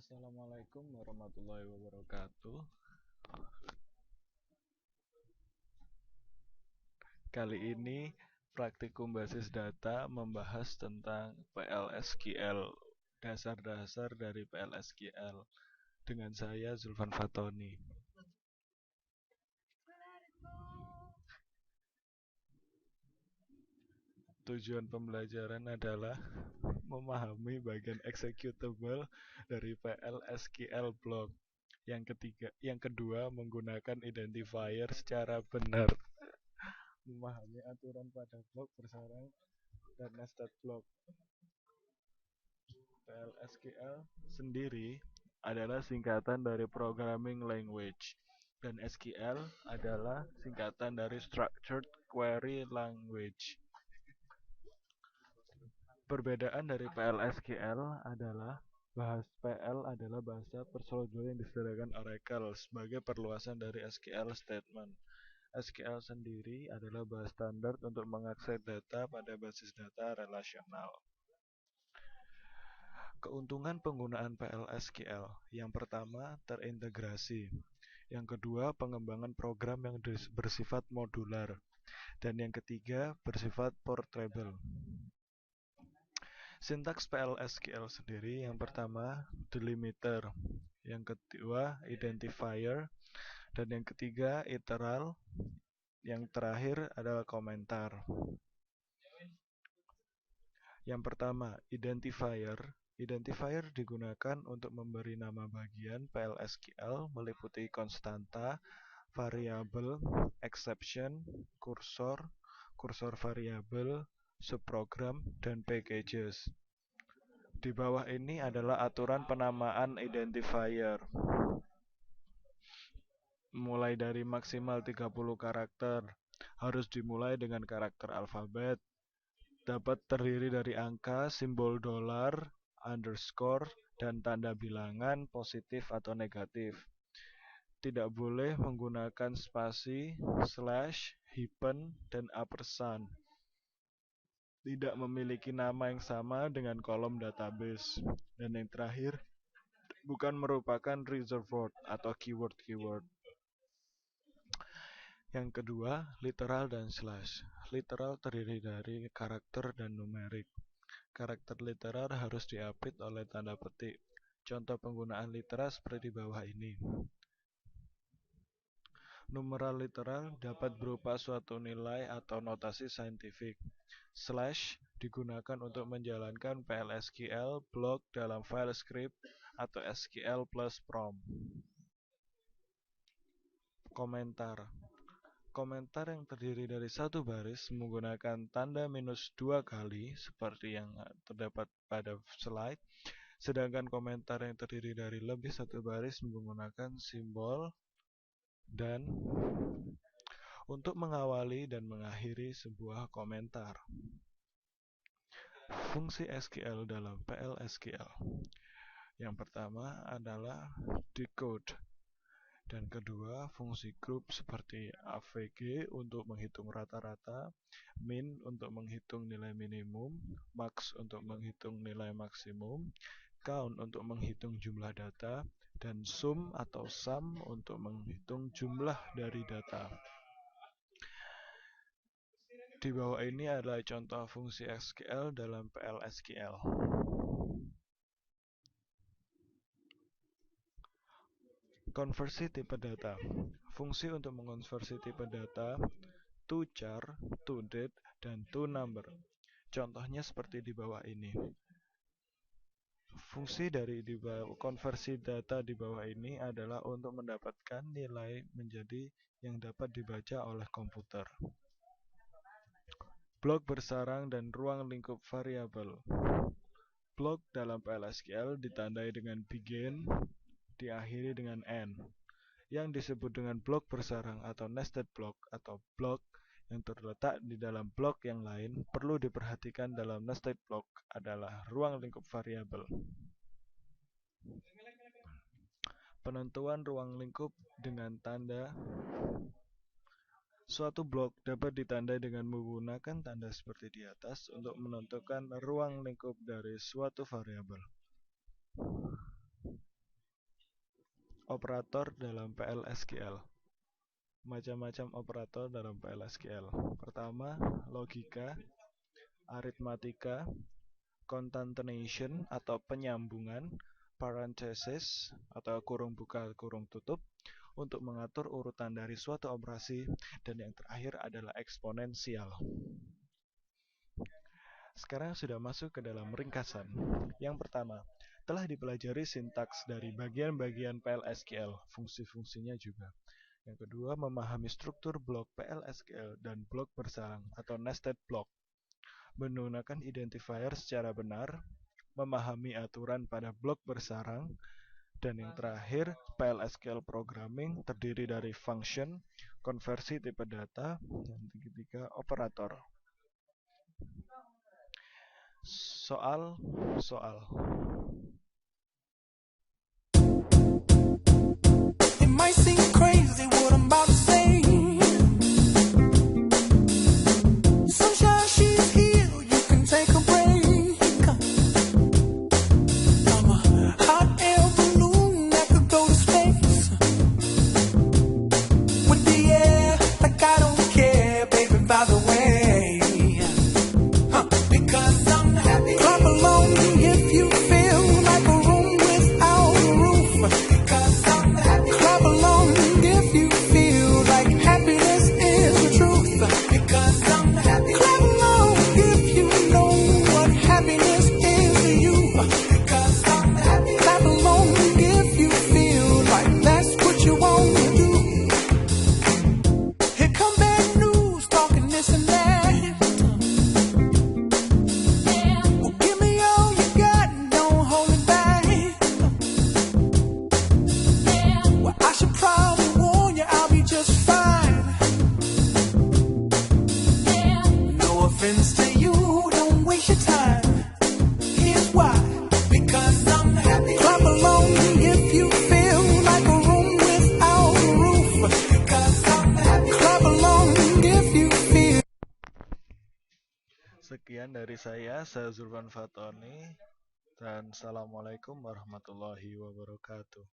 Assalamualaikum warahmatullahi wabarakatuh. Kali ini praktikum basis data membahas tentang PLSQL, dasar-dasar dari PLSQL dengan saya Zulfan Fatoni. Tujuan pembelajaran adalah memahami bagian executable dari PLSQL block. Yang kedua, menggunakan identifier secara benar. Memahami aturan pada blok bersarang dan nested block. PLSQL sendiri adalah singkatan dari Programming Language, dan SQL adalah singkatan dari Structured Query Language. Perbedaan dari PLSQL adalah PL adalah bahasa prosedur yang disediakan Oracle sebagai perluasan dari SQL statement. SQL sendiri adalah bahasa standar untuk mengakses data pada basis data relasional. Keuntungan penggunaan PLSQL. Yang pertama, terintegrasi. Yang kedua, pengembangan program yang bersifat modular. Dan yang ketiga, bersifat portable. Sintaks PLSQL sendiri, yang pertama, delimiter. Yang kedua, identifier. Dan yang ketiga, iteral. Yang terakhir adalah komentar. Yang pertama, identifier. Identifier digunakan untuk memberi nama bagian PLSQL meliputi konstanta, variabel, exception, kursor, kursor variabel, subprogram, dan packages. Di bawah ini adalah aturan penamaan identifier. Mulai dari maksimal 30 karakter, harus dimulai dengan karakter alfabet. Dapat terdiri dari angka, simbol dolar, underscore, dan tanda bilangan positif atau negatif. Tidak boleh menggunakan spasi, slash, hyphen, dan ampersand. Tidak memiliki nama yang sama dengan kolom database. Dan yang terakhir, bukan merupakan reserved word atau keyword-keyword. Yang kedua, literal dan slash. Literal terdiri dari karakter dan numerik. Karakter literal harus diapit oleh tanda petik. Contoh penggunaan literal seperti di bawah ini. Numeral literal dapat berupa suatu nilai atau notasi saintifik. Slash digunakan untuk menjalankan PLSQL block dalam file script atau SQL plus prompt. Komentar. Komentar yang terdiri dari satu baris menggunakan tanda minus 2 kali seperti yang terdapat pada slide. Sedangkan komentar yang terdiri dari lebih satu baris menggunakan simbol dan untuk mengawali dan mengakhiri sebuah komentar. Fungsi SQL dalam PLSQL. Yang pertama adalah decode. Dan kedua, fungsi group seperti AVG untuk menghitung rata-rata, min untuk menghitung nilai minimum, max untuk menghitung nilai maksimum, count untuk menghitung jumlah data, dan sum atau sum untuk menghitung jumlah dari data. Di bawah ini adalah contoh fungsi SQL dalam PLSQL. Konversi tipe data. Fungsi untuk mengonversi tipe data to char, to date, dan to number. Contohnya seperti di bawah ini. Fungsi dari konversi data di bawah ini adalah untuk mendapatkan nilai menjadi yang dapat dibaca oleh komputer. Blok bersarang dan ruang lingkup variabel. Blok dalam PLSQL ditandai dengan begin, diakhiri dengan end. Yang disebut dengan blok bersarang atau nested block atau blok yang terletak di dalam blok yang lain perlu diperhatikan dalam nested block adalah ruang lingkup variabel. Penentuan ruang lingkup dengan tanda. Suatu blok dapat ditandai dengan menggunakan tanda seperti di atas untuk menentukan ruang lingkup dari suatu variabel. Operator dalam PLSQL. Macam-macam operator dalam PLSQL. Pertama, logika, aritmatika, concatenation atau penyambungan, parenthesis atau kurung buka kurung tutup untuk mengatur urutan dari suatu operasi, dan yang terakhir adalah eksponensial. Sekarang sudah masuk ke dalam ringkasan. Yang pertama, telah dipelajari sintaks dari bagian-bagian PLSQL, fungsi-fungsinya juga. Yang kedua, memahami struktur blok PLSQL dan blok bersarang atau nested block. Menggunakan identifier secara benar, memahami aturan pada blok bersarang, dan yang terakhir, PLSQL programming terdiri dari function, konversi tipe data, dan ketiga operator. Soal. It might seem crazy what I'm about to say. Sunshine, she's here, you can take a break. I'm a hot air balloon that could go to space. With the air, like I don't care, baby, by the way. Because I'm happy. Clap along if you feel like a room without a roof. Because I'm happy. Clap along if you feel like happiness is the truth. Because I'm happy. Clap along if you know what happiness is to you. Because I'm happy. Clap along if you feel like that's what you want to do. Here come bad news, talking this and that. Well, give me all you got and don't hold it back. Well, I should probably warn you, I'll be just fine. No offense to you, don't waste your time. Here's why. Because I'm happy. Clap along if you feel like a room without a roof. Because I'm happy. Clap along if you feel. Sekian dari saya Zulfan Fatoni, dan Assalamualaikum warahmatullahi wabarakatuh.